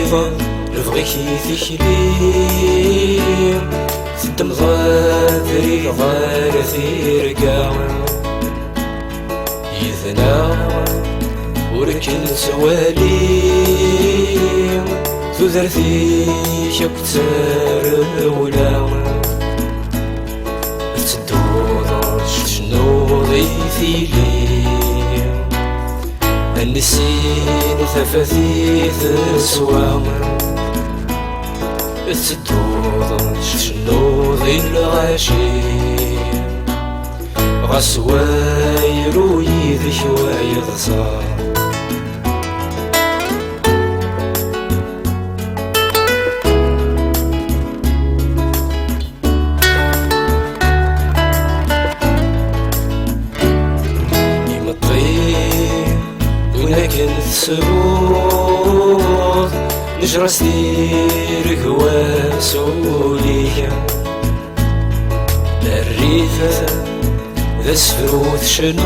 صيدا لبغيكي تكلي تدم ضادري غار ثيرقا يذنا وركن سوالي تذرثي شكتر ولا تدور شنو ضيثيلي النسين ثفاثيث سوا تدور شنو ضي الغاشي غسواير ويذك ويغصى ولكن تسرود نجرى سيرك وسوليا الريفة ذا سفروت شنوطة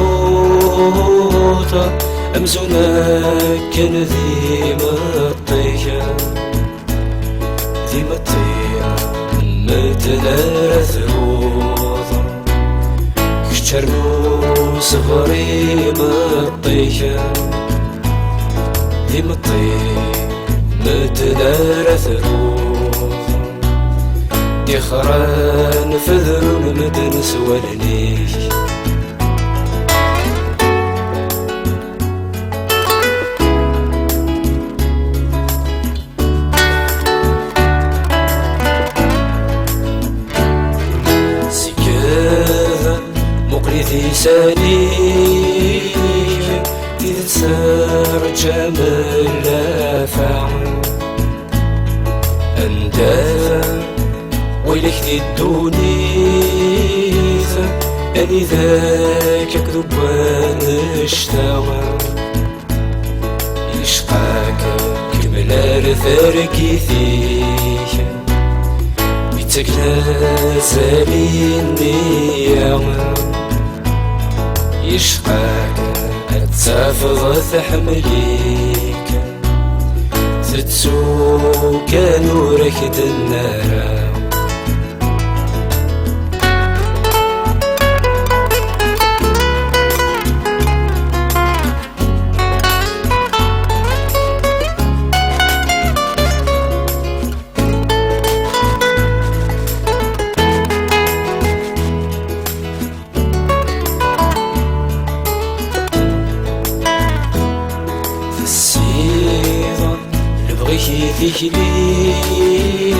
أمزونا كان ذي مطية متنا ثروطة كشترنو صغري مطية ذي متنا ثروطة دي خران فذر مدن سوالنيك مقلثي ساليك تتسار جمال لافع أندافع ويلك ذي الدونيث أني ذاك كذبان اشتوى يشقاك كملار ثاركيثيك يتكلا سالين نياما يشقاك أتسافض تحمليك تتسوق نورك النار تكلي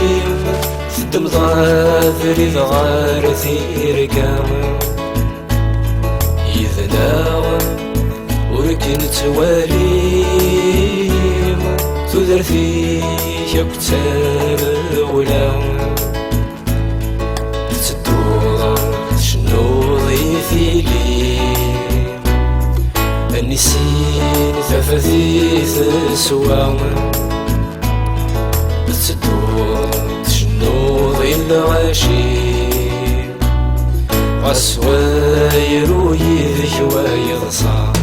تدم ضافري ضغار ثيرقا يذنا وركن توالي تذر في شكتر ولا تدور شنو ضيثيلي النسين ثفاثيث سوا تدور شنو ضي الغاشي غسواير ويذك ويغصى